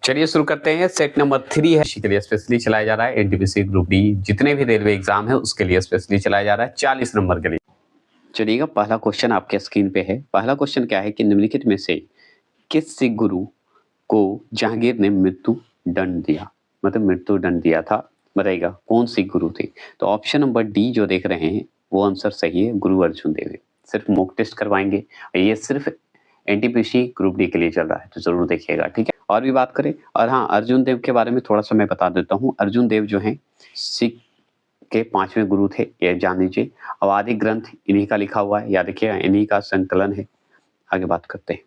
चलिए शुरू करते हैं। सेट नंबर 3 है, इसी के लिए स्पेशली चलाया जा रहा है। एनटीपीसी ग्रुप डी जितने भी रेलवे एग्जाम है उसके लिए स्पेशली चलाया जा रहा है 40 नंबर के लिए। चलिएगा, पहला क्वेश्चन आपके स्क्रीन पे है। पहला क्वेश्चन क्या है कि निम्नलिखित में से किस सिख गुरु को जहांगीर ने मृत्यु दंड दिया, मतलब मृत्यु दंड दिया था, बताइएगा कौन सिख गुरु थे। तो ऑप्शन नंबर डी जो देख रहे हैं वो आंसर सही है, गुरु अर्जुन देव है। सिर्फ मॉक टेस्ट करवाएंगे, ये सिर्फ एनटीपीसी ग्रुप डी के लिए चल रहा है, तो जरूर देखिएगा, ठीक है। और भी बात करें, और हाँ, अर्जुन देव के बारे में थोड़ा सा मैं बता देता हूँ। अर्जुन देव जो है सिख के 5वें गुरु थे, ये जान लीजिए। अवाधिक ग्रंथ इन्हीं का लिखा हुआ है, याद रखिएगा, इन्हीं का संकलन है। आगे बात करते हैं।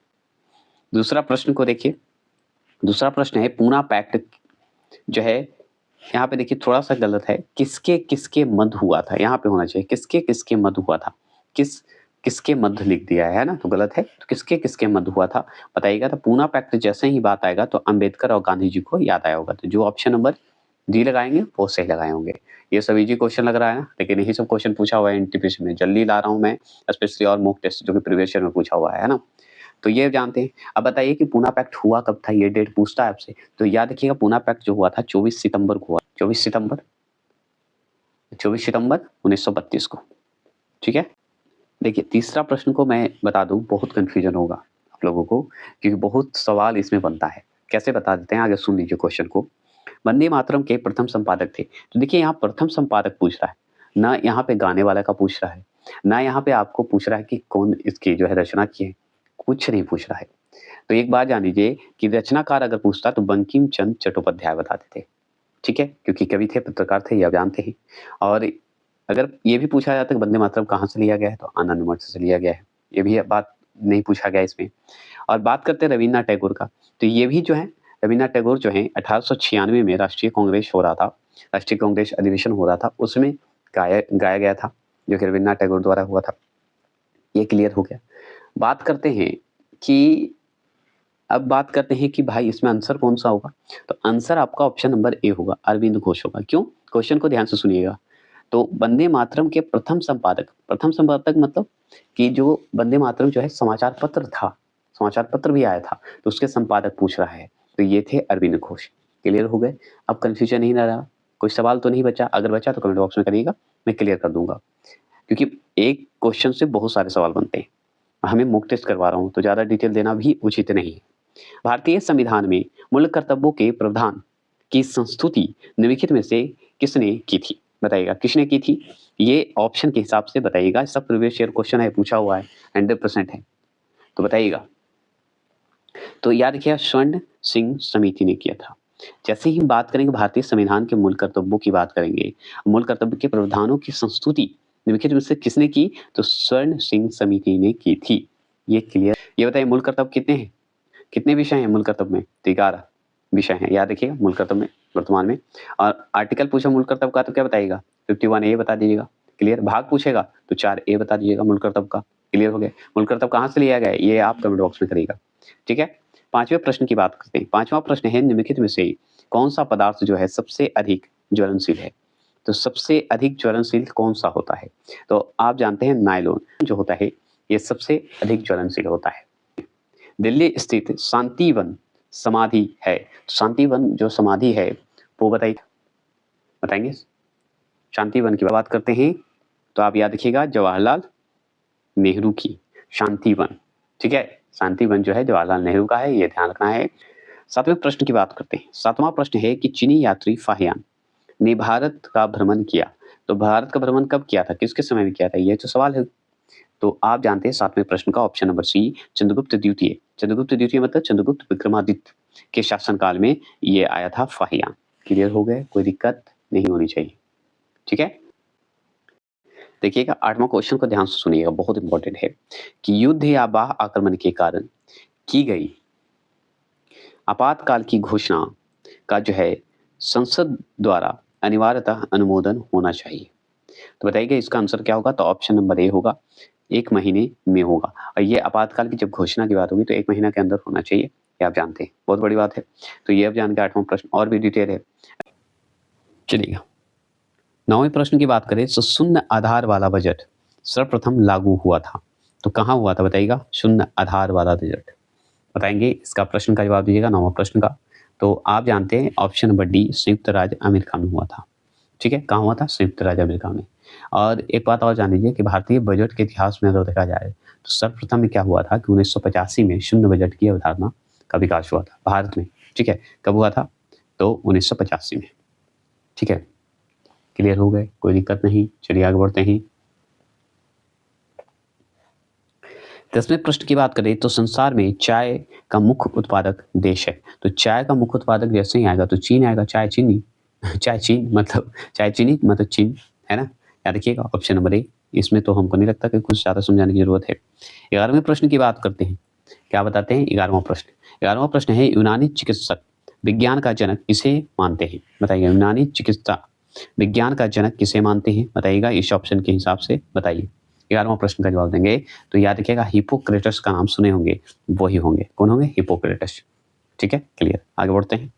दूसरा प्रश्न को देखिए। दूसरा प्रश्न है पूना पैक्ट जो है, यहाँ पे देखिए थोड़ा सा गलत है, किसके किसके मध्य हुआ था, यहाँ पे होना चाहिए किसके किसके मध्य हुआ था। किसके मध्य लिख दिया है ना, तो गलत है। तो किसके किसके मध्य हुआ था बताइएगा। तो पूना पैक्ट जैसे ही बात आएगा तो अंबेडकर और गांधी जी को याद आया होगा। तो जो ऑप्शन नंबर डी लगाएंगे वो सही लगाए होंगे। ये सब इजी क्वेश्चन लग रहा है ना, लेकिन यही सब क्वेश्चन पूछा हुआ है एनटीपीसी में। जल्दी ला रहा हूँ मैं स्पेशली, और मॉक टेस्ट जो कि प्रीवियस ईयर में पूछा हुआ है ना। तो ये जानते हैं। अब बताइए कि पूना पैक्ट हुआ कब था, ये डेट पूछता है आपसे। तो याद रखिएगा, पूना पैक्ट जो हुआ था 24 सितंबर को हुआ। 24 सितंबर 1932 को, ठीक है। देखिए तीसरा प्रश्न को मैं बता दूं, बहुत कंफ्यूजन होगा आप लोगों को, क्योंकि बहुत सवाल इसमें बनता है। कैसे बता देते हैं, आगे सुन लीजिए क्वेश्चन को। वंदे मातरम के प्रथम संपादक थे। तो देखिए यहाँ प्रथम संपादक पूछ रहा है ना, यहाँ पे गाने वाला का पूछ रहा है ना, यहाँ पे आपको पूछ रहा है कि कौन इसकी जो है रचना की है, कुछ नहीं पूछ रहा है। तो एक बात जान लीजिए कि रचनाकार अगर पूछता तो बंकिम चंद्र चट्टोपाध्याय बताते थे, ठीक है, क्योंकि कवि थे, पत्रकार थे, ये आप जानते हैं। और अगर ये भी पूछा जाता है कि वंदे मातरम कहाँ से लिया गया है, तो आनंद मठ से लिया गया है, ये भी बात नहीं पूछा गया इसमें। और बात करते हैं रविन्द्रनाथ टैगोर का, तो ये भी जो है रविन्द्रनाथ टैगोर जो है 1896 में राष्ट्रीय कांग्रेस हो रहा था, राष्ट्रीय कांग्रेस अधिवेशन हो रहा था, उसमें गाया गया था, जो कि रविन्द्रनाथ टैगोर द्वारा हुआ था। ये क्लियर हो गया। बात करते हैं कि भाई इसमें आंसर कौन सा होगा। तो आंसर आपका ऑप्शन नंबर ए होगा, अरविंद घोष होगा। क्यों, क्वेश्चन को ध्यान से सुनिएगा। तो वंदे मातरम के प्रथम संपादक मतलब कि जो वंदे मातरम जो है समाचार पत्र था, समाचार पत्र भी आया था, तो उसके संपादक पूछ रहा है, तो ये थे अरविंद घोष। क्लियर हो गए। अब कंफ्यूजन नहीं रहा, कोई सवाल तो नहीं बचा। अगर बचा तो कमेंट बॉक्स में करिएगा, मैं क्लियर कर दूंगा, क्योंकि एक क्वेश्चन से बहुत सारे सवाल बनते हैं। हमें मॉक टेस्ट करवा रहा हूँ, तो ज्यादा डिटेल देना भी उचित नहीं है। भारतीय संविधान में मूल कर्तव्यों के प्रावधान की संस्तुति निम्नलिखित में से किसने की थी, बताइएगा किसने की थी। ये ऑप्शन के हिसाब से बताइएगा, सब प्रीवियस ईयर क्वेश्चन है, पूछा हुआ है, 100% है, तो बताइएगा। तो याद रखिएगा, स्वर्ण सिंह समिति ने किया था। जैसे ही बात करेंगे भारतीय संविधान के मूल कर्तव्यों की बात करेंगे, मूल कर्तव्य के प्रावधानों की संस्तुति निम्नलिखित में से किसने की, तो स्वर्ण सिंह समिति ने की थी। ये क्लियर। ये बताइए मूल कर्तव्य कितने हैं, कितने विषय हैं मूल कर्तव्य में, तो 11 विषय हैं, याद रखिएगा मूल कर्तव्य में वर्तमान में। और आर्टिकल पूछा मूल कर्तव्य का तो क्या बताइएगा, 51A बता दीजिएगा। क्लियर। भाग पूछेगा तो 4A बता दीजिएगा मूल कर्तव्य का। क्लियर हो गया। मूल कर्तव्य कहाँ से लिया गया है, ये आप कमेंट बॉक्स में करिएगा, ठीक है। पांचवें प्रश्न की बात करते हैं। पांचवा प्रश्न है, निम्नलिखित में से कौन सा पदार्थ जो है सबसे अधिक ज्वलनशील है। तो सबसे अधिक ज्वलनशील कौन सा होता है, तो आप जानते हैं नायलॉन जो होता है, ये सबसे अधिक ज्वलनशील होता है। दिल्ली स्थित शांतिवन समाधि है, शांतिवन जो समाधि है वो बताएंगे। शांतिवन की बात करते हैं तो आप याद रखिएगा, जवाहरलाल नेहरू की शांतिवन, ठीक है। शांतिवन जो है जवाहरलाल नेहरू का है, ये ध्यान रखना है। सातवें प्रश्न की बात करते हैं। सातवां प्रश्न है कि चीनी यात्री फाहियान ने भारत का भ्रमण किया, तो भारत का भ्रमण कब किया था, किसके समय में किया था, ये तो सवाल है। तो आप जानते हैं सातवें प्रश्न का ऑप्शन नंबर सी, चंद्रगुप्त द्वितीय। चंद्रगुप्त द्वितीय मतलब चंद्रगुप्त विक्रमादित्य के शासनकाल में ये आया था फाहियान। क्लियर हो गए, कोई दिक्कत नहीं होनी चाहिए, ठीक है। देखिएगा, 8वां क्वेश्चन को ध्यान से सुनिएगा, बहुत इंपॉर्टेंट है कि युद्ध या बाह्य आक्रमण के कारण की गई आपातकाल की घोषणा का जो है संसद द्वारा अनिवार्यतः अनुमोदन होना चाहिए। तो बताइएगा इसका आंसर क्या होगा, तो ऑप्शन नंबर ए होगा, 1 महीने में होगा। और ये आपातकाल की जब घोषणा की बात होगी तो 1 महीना के अंदर होना चाहिए, ये आप जानते हैं, बहुत बड़ी बात है। तो ये आप जान के 8वां प्रश्न और भी डिटेल है। चलिएगा 9वें प्रश्न की बात करें तो शून्य आधार वाला बजट सर्वप्रथम लागू हुआ था, तो कहाँ हुआ था बताइएगा, शून्य आधार वाला बजट बताएंगे। इसका प्रश्न का जवाब दीजिएगा, 9वां प्रश्न का। तो आप जानते हैं ऑप्शन नंबर डी संयुक्त राज्य अमेरिका में हुआ था। ठीक है, कहाँ हुआ था? संयुक्त राज्य अमेरिका में। और एक बात और जान लीजिए कि भारतीय बजट के इतिहास में अगर देखा जाए तो सर्वप्रथम में क्या हुआ था कि 1985 में शून्य बजट की अवधारणा का विकास हुआ था भारत में। ठीक है, कब हुआ था? तो 1985 में। ठीक है, क्लियर हो गए? कोई दिक्कत नहीं। चलिए आगे बढ़ते हैं। 10वें प्रश्न की बात करें तो संसार में चाय का मुख्य उत्पादक देश है। तो चाय का मुख्य उत्पादक जैसे ही आएगा तो चीन आएगा। चाय चीनी चाय चीन मतलब चाय चीनी मतलब चीन, है ना? याद रखिएगा ऑप्शन नंबर ए। इसमें तो हमको नहीं लगता कि कुछ ज़्यादा समझाने की जरूरत है। 11वें प्रश्न की बात करते हैं। क्या बताते हैं? 11वां प्रश्न। 11वां प्रश्न है यूनानी चिकित्सक विज्ञान का जनक किसे मानते हैं? बताइए, यूनानी चिकित्सा विज्ञान का जनक किसे मानते हैं? बताइएगा इस ऑप्शन के हिसाब से बताइए। 11वां प्रश्न का जवाब देंगे तो याद रखिएगा हिपोक्रेटस का नाम सुने होंगे, वही होंगे। कौन होंगे? हिपोक्रेटस। ठीक है, क्लियर। आगे बढ़ते हैं।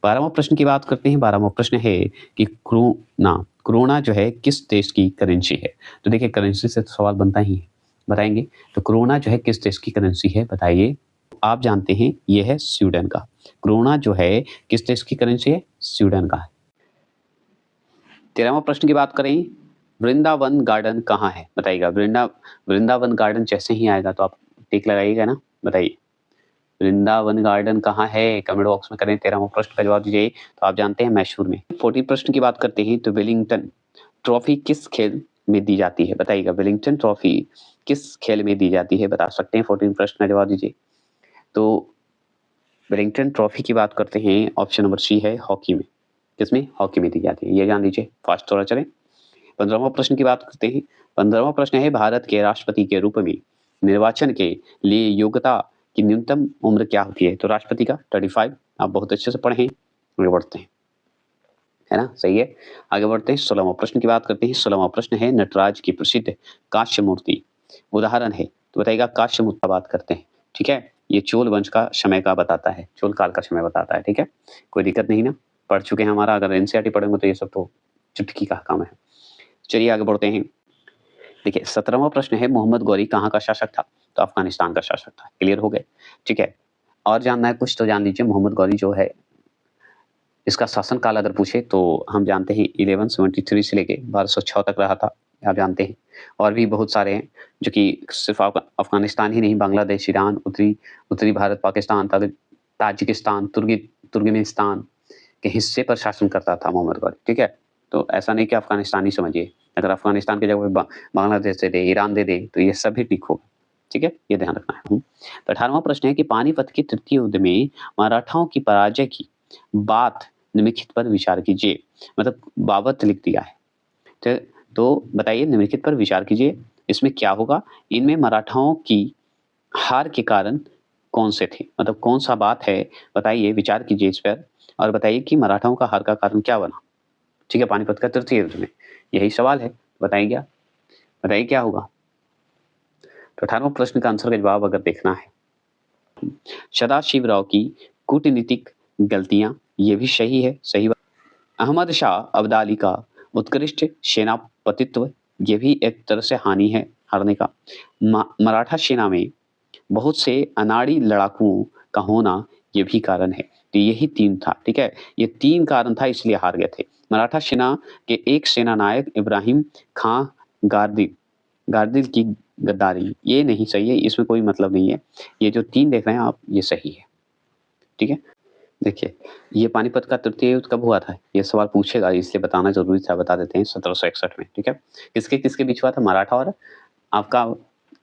12वां प्रश्न की बात करते हैं। 12वां प्रश्न है कि क्रोना जो है किस देश की करेंसी है? तो देखिए करेंसी से तो सवाल बनता ही है, बताएंगे। तो क्रोना जो है किस देश की करेंसी है? बताइए। आप जानते हैं ये है स्वीडन का। क्रोना जो है किस देश की करेंसी है? स्वीडन का है। 13वां प्रश्न की बात करें, वृंदावन गार्डन कहाँ है? बताइएगा। वृंदावन गार्डन जैसे ही आएगा तो आप टिक लगाइएगा ना, बताइए। वृंदावन गार्डन कहाँ है? कमेंट बॉक्स में करें। 13वां प्रश्न का जवाब दीजिए। तो आप जानते हैं मैसूर में। 14 प्रश्न की बात करते हैं तो वेलिंगटन ट्रॉफी किस खेल में दी जाती है? बताइएगा वेलिंगटन ट्रॉफी किस खेल में दी जाती है? बता सकते हैं। 14 प्रश्न का जवाब दीजिए। तो वेलिंगटन ट्रॉफी की बात करते हैं, ऑप्शन नंबर सी है हॉकी में। किसमें? हॉकी में दी जाती है, ये जान लीजिए। फास्ट थोड़ा चलें। 15वां प्रश्न की बात करते हैं। 15वां प्रश्न है भारत के राष्ट्रपति के रूप में निर्वाचन के लिए योग्यता की न्यूनतम उम्र क्या होती है? तो राष्ट्रपति का 35। आप बहुत अच्छे से पढ़े हैं। आगे बढ़ते हैं, है ना? सही है। आगे बढ़ते हैं। 16वां प्रश्न की बात करते हैं। 16वां प्रश्न है नटराज की प्रसिद्ध कांस्य मूर्ति उदाहरण है? तो बताइएगा कांस्य मूर्ति की बात करते हैं। ठीक है, ये चोल वंश का समय का बताता है, चोल काल का समय बताता है। ठीक है, कोई दिक्कत नहीं ना? पढ़ चुके हैं हमारा, अगर एनसीईआरटी पढ़ेंगे तो ये सब तो चुटकी का काम है। चलिए आगे बढ़ते हैं। देखिए 17वां प्रश्न है मोहम्मद गौरी कहाँ का शासक था? तो अफगानिस्तान का शासक था। क्लियर हो गए? ठीक है, और जानना है कुछ तो जान लीजिए। मोहम्मद गौरी जो है इसका शासनकाल अगर पूछे तो हम जानते हैं 1173 से लेके 1206 तक रहा था, आप जानते हैं। और भी बहुत सारे हैं जो कि सिर्फ अफगानिस्तान ही नहीं, बांग्लादेश, ईरान, उत्तरी भारत, पाकिस्तान, ताजिकिस्तान, तुर्कमेनिस्तान के हिस्से पर शासन करता था मोहम्मद गौरी। ठीक है, तो ऐसा नहीं कि अफगानिस्तान ही समझिए। अगर अफगानिस्तान की जगह बांग्लादेश दे दे, ईरान दे दे तो ये सब भी ठीक होगा। ठीक है, ये ध्यान रखना है। तो 18वां प्रश्न है कि पानीपत के तृतीय युद्ध में मराठाओं की पराजय की बात निम्नलिखित पर विचार कीजिए। मतलब बाबत लिख दिया है। तो बताइए निम्नलिखित पर विचार कीजिए, इसमें क्या होगा? इनमें मराठाओं की हार के कारण कौन से थे? मतलब कौन सा बात है? बताइए, विचार कीजिए इस पर और बताइए कि मराठाओं का हार का कारण क्या बना? ठीक है, पानीपत का तृतीय युद्ध में यही सवाल है। बताइए क्या? बताइए क्या होगा? तो 18वें प्रश्न का आंसर का जवाब अगर देखना है, सदाशिव राव की कूटनीतिक गलतियां, ये भी सही है, सही बात। अहमद शाह अब्दाली का उत्कृष्ट सेनापतित्व, ये भी एक तरह से हानि है हारने का। मराठा सेना में बहुत से अनाड़ी लड़ाकुओं का होना, ये भी कारण है। तो यही 3 था। ठीक है, ये 3 कारण था इसलिए हार गए थे। मराठा सेना के एक सेना नायक इब्राहिम खां गार्दिल की गद्दारी, ये नहीं सही है, इसमें कोई मतलब नहीं है। ये जो 3 देख रहे हैं आप, ये सही है। ठीक है, देखिए ये पानीपत का तृतीय युद्ध कब हुआ था? ये सवाल पूछेगा, इसलिए बताना जरूरी था, बता देते हैं। 1761 में। ठीक है, किसके किसके बीच हुआ था? मराठा और आपका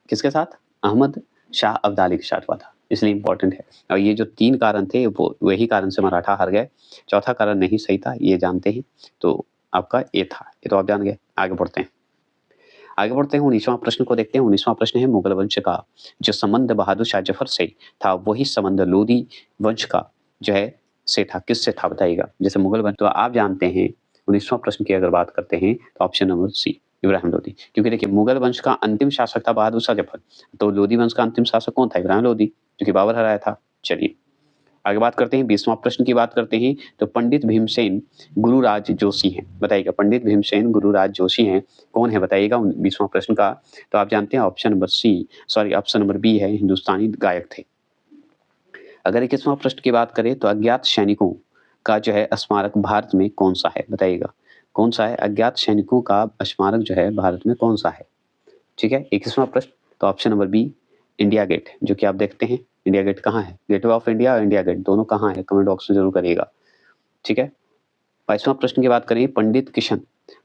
किसके साथ? अहमद शाह अब्दाली के साथ हुआ था, इसलिए इंपॉर्टेंट है। और ये जो 3 कारण थे वो वही कारण से मराठा हार गए। चौथा कारण नहीं सही था, ये जानते हैं। तो आपका ये था, ये तो आप जान गए। आगे बढ़ते हैं। आगे बढ़ते हैं, 19वां प्रश्न को देखते हैं। 19वां प्रश्न है मुगल वंश का जो संबंध बहादुर शाह जफर से था, वही संबंध लोधी वंश का जो है से था। किससे था? बताइएगा। जैसे मुगल वंश तो आप जानते हैं। 19वां प्रश्न की अगर बात करते हैं तो option number C Ibrahim Lodi. क्योंकि देखिए मुगल वंश का अंतिम शासक था बहादुर शाह जफर, तो लोधी वंश का अंतिम शासक कौन था? इब्राहिम लोधी, जो कि बाबर हराया था। चलिए आगे बात करते हैं। 20वां प्रश्न की बात करते हैं तो पंडित भीमसेन गुरुराज जोशी हैं। बताइएगा, पंडित भीमसेन गुरुराज जोशी हैं, कौन है? बताइएगा 20वां प्रश्न का। तो आप जानते हैं option number C, sorry option number B है, हिंदुस्तानी गायक थे। अगर 21वां प्रश्न की बात करें तो अज्ञात सैनिकों का जो है स्मारक भारत में कौन सा है, बताइएगा कौन सा है अज्ञात सैनिकों का स्मारक जो है भारत में कौन सा है। ठीक है, 21वां प्रश्न, तो option number B India Gate, जो कि आप देखते हैं इंडिया गेट कहाँ है, गेटवे ऑफ इंडिया और इंडिया गेट दोनों कहाँ है, कमेंट बॉक्स में जरूर करिएगा। ठीक है, 22वां प्रश्न की बात करें, पंडित किशन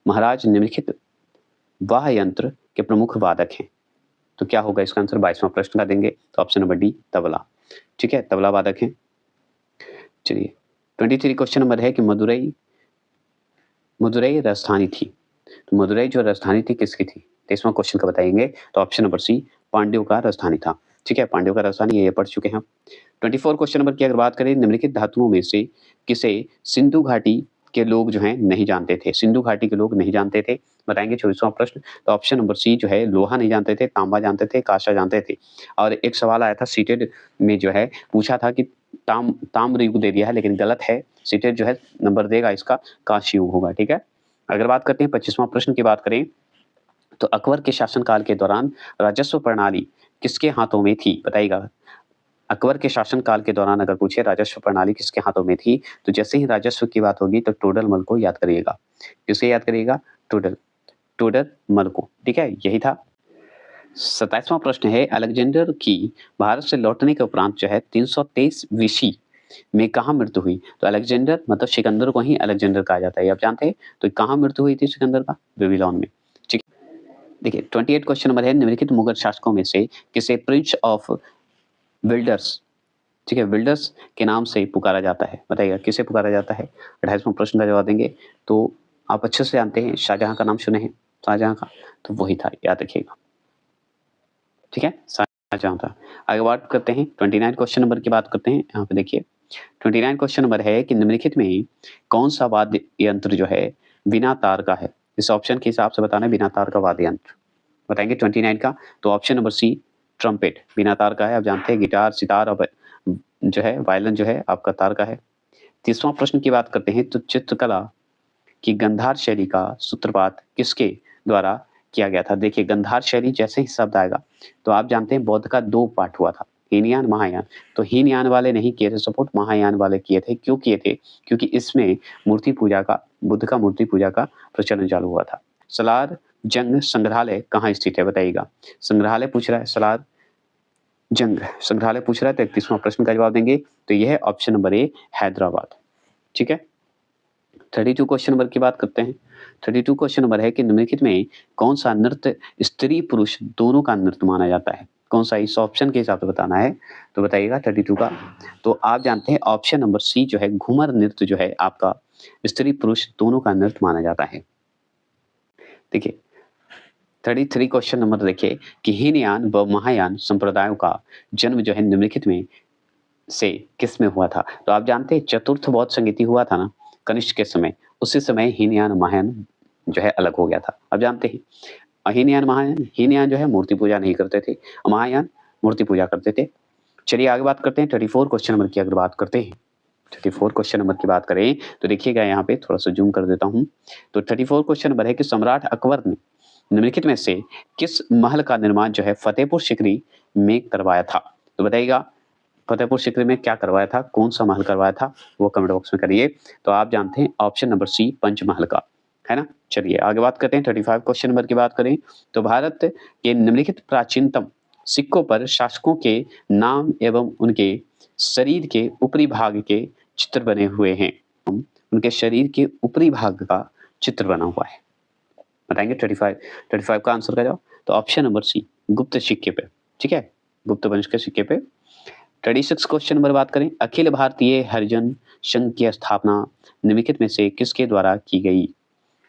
महाराज निम्नलिखित वाद्य यंत्र के प्रमुख वादक हैं, तो क्या होगा इसका आंसर 22वां प्रश्न का देंगे, तो ऑप्शन नंबर डी तबला। ठीक है, तबला वादक हैं। चलिए 23 क्वेश्चन नंबर है कि मदुरई राजधानी थी, तो मदुरई जो राजधानी थी किसकी थी, 23वां क्वेश्चन का बताएंगे, तो ऑप्शन नंबर सी पांड्यों का राजधानी था। ठीक है, पांड्यों का राजधानी ये पढ़ चुके हैं हम। 24 क्वेश्चन नंबर की अगर बात करें, निम्नलिखित धातुओं में से किसे सिंधु घाटी के लोग जो है नहीं जानते थे, सिंधु घाटी के लोग नहीं जानते थे, बताएंगे 24वां प्रश्न, तो ऑप्शन नंबर सी जो है लोहा नहीं जानते थे, तांबा जानते थे, कांसा जानते थे। और एक सवाल आया था सीटेड में जो है पूछा था कि ताम्र युग दे दिया है, लेकिन गलत है, सीटेड जो है नंबर देगा इसका कांस्य युग होगा। ठीक है, अगर बात करते हैं 25वां प्रश्न की बात करें, तो अकबर के शासनकाल के दौरान राजस्व प्रणाली किसके हाथों में थी, बताइएगा। अकबर के शासनकाल के दौरान अगर पूछे राजस्व प्रणाली किसके हाथों में थी, तो जैसे ही राजस्व की बात होगी तो टोडरमल को याद करिएगा। किससे याद करिएगा, टोडरमल को। ठीक है, यही था। 27वां प्रश्न है, अलेक्जेंडर की भारत से लौटने के उपरांत जो है 323 वीसी में कहाँ मृत्यु हुई, तो अलेक्जेंडर मतलब सिकंदर को ही अलेक्जेंडर कहा जाता है, आप जानते हैं, तो कहाँ मृत्यु हुई थी सिकंदर का, बेबीलोन में। ठीक, देखिए 28 क्वेश्चन नंबर है, निम्नलिखित मुगल शासकों में से किसे प्रिंस ऑफ विल्डर्स, ठीक है, विल्डर्स के नाम से पुकारा जाता है, बताइएगा किसे पुकारा जाता है। 28वां प्रश्न का जवाब देंगे, तो आप अच्छे से जानते हैं शाहजहां का नाम सुने हैं, शाहजहां का, तो वही था, याद रखिएगा। ठीक है, शाहजहां था। आगे बात करते हैं 29 क्वेश्चन नंबर की बात करते हैं, यहाँ पे देखिए 29 क्वेश्चन नंबर है कि निम्नलिखित में कौन सा वाद्य यंत्र जो है बिना तार का है, इस ऑप्शन के हिसाब से बताना है बिना तार का वाद्य यंत्र, बताएंगे 29 का, तो ऑप्शन नंबर सी ट्रम्पेट बिना तार का है, आप जानते हैं गिटार सितार और जो है वायलिन जो है आपका तार का है। 30वां प्रश्न की बात करते हैं, तो चित्रकला की गंधार शैली का सूत्रपात किसके द्वारा किया गया था। देखिए गंधार शैली जैसे ही शब्द आएगा तो आप जानते हैं बौद्ध का 2 पार्ट हुआ था, हीनयान महायान, तो हीनयान वाले नहीं किए थे सपोर्ट, महायान वाले किए थे। क्यों किए थे, क्योंकि इसमें मूर्ति पूजा का, बुद्ध का मूर्ति पूजा का प्रचलन चालू हुआ था। सलार जंग संग्रहालय कहाँ स्थित है, बताइएगा। संग्रहालय पूछ रहा है, सलार जंग संग्रहालय पूछ रहा है, तो 31वां प्रश्न का जवाब देंगे, तो यह है ऑप्शन नंबर ए हैदराबाद। ठीक है, 32 क्वेश्चन नंबर की बात करते हैं। 32 क्वेश्चन नंबर है कि निम्नलिखित में कौन सा नृत्य स्त्री पुरुष दोनों का नृत्य माना जाता है, कौन सा, इस ऑप्शन के हिसाब से बताना है, तो बताइएगा 32 का, तो आप जानते हैं ऑप्शन नंबर सी जो है घूमर नृत्य जो है आपका स्त्री पुरुष दोनों का नृत्य माना जाता है। देखिए 33 क्वेश्चन नंबर देखिए कि हीनयान व महायान संप्रदायों का जन्म जो है निम्नलिखित में से किस में हुआ था, तो आप जानते हैं चतुर्थ बौद्ध संगीति हुआ था ना कनिष्क के समय, उसी समय हीनयान महायान जो है अलग हो गया था, आप जानते हैं। हीनयान महायान, हीनयान जो है मूर्ति पूजा नहीं करते थे, महायान मूर्ति पूजा करते थे। चलिए आगे बात करते हैं 34 क्वेश्चन नंबर की अगर बात करते हैं, 34 क्वेश्चन नंबर की बात करें तो देखिएगा यहाँ पे थोड़ा सा जूम कर देता हूँ, तो 34 क्वेश्चन नंबर है कि सम्राट अकबर ने निम्नलिखित में से किस महल का निर्माण जो है फतेहपुर सिकरी में करवाया था, तो बताइएगा फतेहपुर सिकरी में क्या करवाया था, कौन सा महल करवाया था, वो कमेंट बॉक्स में करिए। तो आप जानते हैं ऑप्शन नंबर सी पंचमहल का, है ना। चलिए आगे बात करते हैं 35 क्वेश्चन नंबर की बात करें, तो भारत के निम्नलिखित प्राचीनतम सिक्कों पर शासकों के नाम एवं उनके शरीर के ऊपरी भाग के चित्र बने हुए हैं, उनके शरीर के ऊपरी भाग का चित्र बना हुआ है, बताएंगे 35 का आंसर का जाओ, तो ऑप्शन नंबर सी गुप्त सिक्के पे। ठीक है, गुप्त वंश के सिक्के पे। 36 क्वेश्चन नंबर बात करें, अखिल भारतीय हरिजन संघ की स्थापना निम्नलिखित में से किसके द्वारा की गई,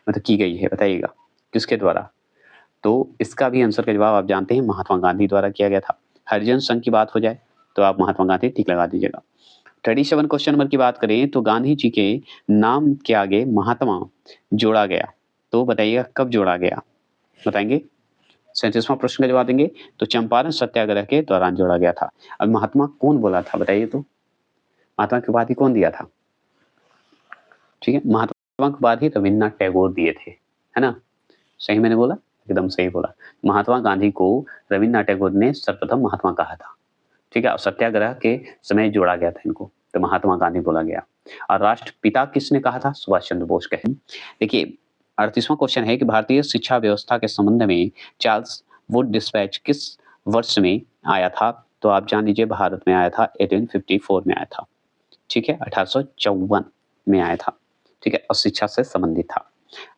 मतलब की गई है, बताइएगा किसके द्वारा, तो इसका भी आंसर का जवाब आप जानते हैं महात्मा गांधी द्वारा किया गया था। हरिजन संघ की बात हो जाए तो आप महात्मा गांधी टिक लगा दीजिएगा। 37 क्वेश्चन नंबर की बात करें, तो गांधी जी के नाम के आगे महात्मा जोड़ा गया, तो बताइएगा कब जोड़ा गया, बताएंगे। 37वां प्रश्न का जवाब देंगे, तो चंपारण सत्याग्रह के दौरान जोड़ा गया था। अब महात्मा कौन बोला था, बताइए, तो महात्मा की उपाधि कौन दिया था, ठीक है, महात्मा की उपाधि रविन्द्रनाथ टैगोर दिए थे, है ना, सही मैंने बोला, एकदम सही बोला। महात्मा गांधी को रविन्द्रनाथ टैगोर ने सर्वप्रथम महात्मा कहा था। ठीक है, और सत्याग्रह के समय जोड़ा गया था इनको, तो महात्मा गांधी बोला गया। और राष्ट्रपिता किसने कहा था? सुभाष चंद्र बोस कहे। देखिए 38वां क्वेश्चन है कि भारतीय शिक्षा व्यवस्था के संबंध में चार्ल्स वुड डिस्पैच किस वर्ष में आया था? तो आप जान लीजिए भारत में आया था 1854 में आया था, ठीक है, 1854 में आया था, ठीक है, और शिक्षा से संबंधित था।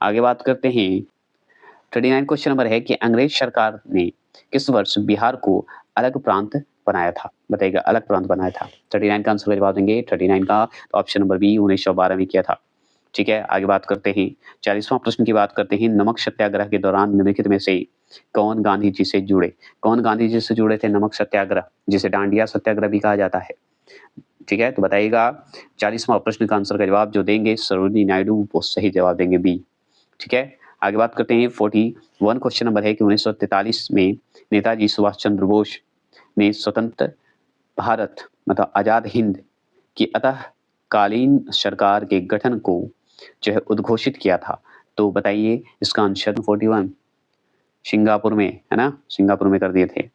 आगे बात करते हैं 39 क्वेश्चन नंबर है कि अंग्रेज सरकार ने किस वर्ष बिहार को अलग प्रांत बनाया था? बताइएगा, अलग प्रांत बनाया था। 39 का आंसर का जवाब देंगे 39 का, तो ऑप्शन नंबर बी 1912 में किया था, ठीक है। आगे बात करते हैं 40वां प्रश्न की बात करते हैं, नमक सत्याग्रह के दौरान निम्नलिखित में से कौन गांधी जी से जुड़े? कौन गांधी जी से जुड़े थे नमक सत्याग्रह, जिसे डांडिया सत्याग्रह भी कहा जाता है, ठीक है। तो बताइएगा 40वां प्रश्न का आंसर का जवाब जो देंगे सरोजिनी नायडू, वो सही जवाब देंगे बी, ठीक है। आगे बात करते हैं 41 क्वेश्चन नंबर है कि 1943 में नेताजी सुभाष चंद्र बोस ने स्वतंत्र भारत मतलब आजाद हिंद की अतःकालीन सरकार के गठन को जो है उद्घोषित किया था। तो बताइए इसका आंसर 41 सिंगापुर में, है ना, सिंगापुर में कर दिए थे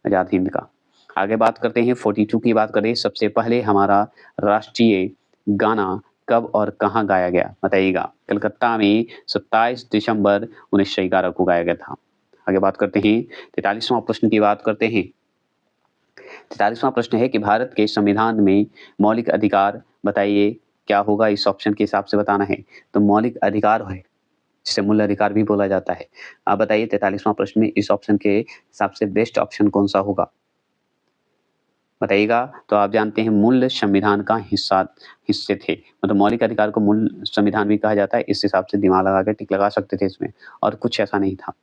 आजाद हिंद का। आगे बात करते हैं 42 की बात करें, सबसे पहले हमारा राष्ट्रीय गाना कब और कहाँ गाया गया? बताइएगा, कलकत्ता में 27 दिसंबर 1911 को गाया गया था। आगे बात करते हैं 43वां प्रश्न की बात करते हैं। 43वां प्रश्न है कि भारत के संविधान में मौलिक अधिकार बताइए क्या होगा? इस ऑप्शन के हिसाब से बताना है। तो मौलिक अधिकार है जिसे मूल अधिकार भी बोला जाता है। आप बताइए 43वां प्रश्न में इस ऑप्शन के हिसाब से बेस्ट ऑप्शन कौन सा होगा? बताइएगा। तो आप जानते हैं मूल संविधान का हिस्से थे, मतलब मौलिक अधिकार को मूल संविधान भी कहा जाता है। इस हिसाब से दिमाग लगा के टिक लगा सकते थे इसमें, और कुछ ऐसा नहीं था,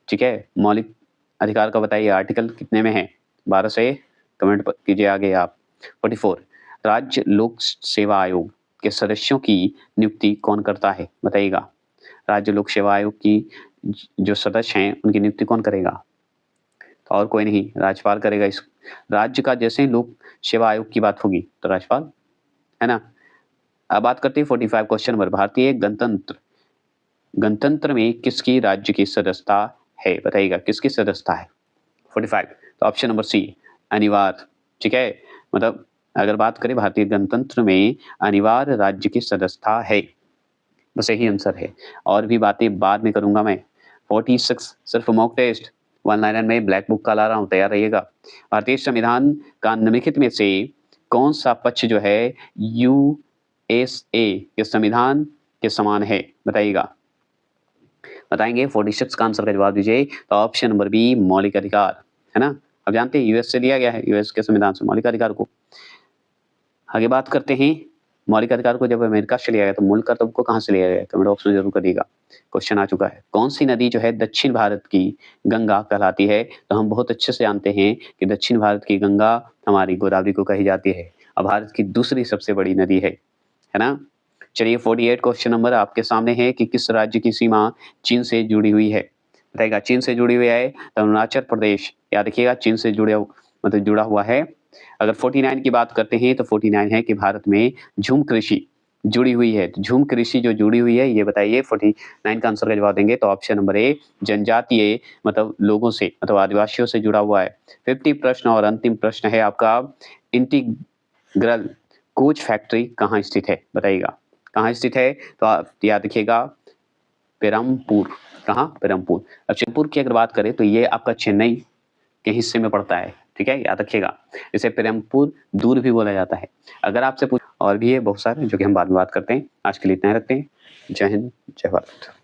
ठीक है। मौलिक अधिकार का बताइए आर्टिकल कितने में है? 12 से कमेंट कीजिए आगे आप। 44 राज्य लोक सेवा आयोग के सदस्यों की नियुक्ति कौन करता है? बताइएगा, राज्य लोक सेवा आयोग की जो सदस्य हैं उनकी नियुक्ति कौन करेगा? तो और कोई नहीं, राज्यपाल करेगा। इस राज्य का जैसे ही लोक सेवा आयोग की बात होगी तो राज्यपाल, है ना। अब बात करते हैं 45 क्वेश्चन नंबर, भारतीय गणतंत्र में किसकी राज्य की सदस्यता है? बताइएगा किसकी सदस्यता है? 45, तो ऑप्शन नंबर सी अनिवार्य, ठीक है। मतलब अगर बात करें भारतीय गणतंत्र में अनिवार्य राज्य की सदस्यता है, बस यही आंसर है। और भी बातें बाद में करूंगा मैं। 46 सिर्फ मॉक टेस्ट, वन लाइनर में ब्लैक बुक का ला रहा हूँ, तैयार रहिएगा। भारतीय संविधान का निम्नलिखित में से कौन सा पक्ष जो है यूएसए के संविधान के समान है? बताइएगा, बताएंगे। 46 का आंसर का जवाब दीजिए। तो ऑप्शन नंबर बी मौलिक अधिकार, है ना। अब जानते हैं यूएस से लिया गया है, यूएस के संविधान से मौलिक अधिकार को। आगे बात करते हैं मौलिक अधिकार को जब अमेरिका से लिया गया तो मूल कर्तव्य को कहाँ से लिया गया? कमेंट बॉक्स में जरूर करिएगा, क्वेश्चन आ चुका है। कौन सी नदी जो है दक्षिण भारत की गंगा कहलाती है? तो हम बहुत अच्छे से जानते हैं कि दक्षिण भारत की गंगा हमारी गोदावरी को कही जाती है, और भारत की दूसरी सबसे बड़ी नदी है ना। चलिए 48 क्वेश्चन नंबर आपके सामने है कि किस राज्य की सीमा चीन से जुड़ी हुई है? बताइएगा, चीन से जुड़ी हुई है तो अरुणाचल प्रदेश, याद रखिएगा चीन से जुड़ा हुआ है। अगर 49 की बात करते हैं तो 49 है कि भारत में झूम कृषि जुड़ी हुई है। तो झूम कृषि जो जुड़ी हुई है ये बताइए। 49 का आंसर का जवाब देंगे तो ऑप्शन नंबर ए जनजातीय मतलब लोगों से मतलब आदिवासियों से जुड़ा हुआ है। 50 प्रश्न और अंतिम प्रश्न है आपका, इंटीग्रल कोच फैक्ट्री कहाँ स्थित है? बताइएगा कहाँ स्थित है? तो आप याद रखिएगा पेरमपुर। कहाँ? पेरमपुर। अब चेंबूर की अगर बात करें तो ये आपका चेन्नई के हिस्से में पड़ता है, ठीक है, याद रखिएगा। इसे पेरमपुर दूर भी बोला जाता है। अगर आपसे पूछ और भी है बहुत सारे जो कि हम बाद में बात करते हैं। आज के लिए इतना ही रखते हैं। जय हिंद, जय भारत।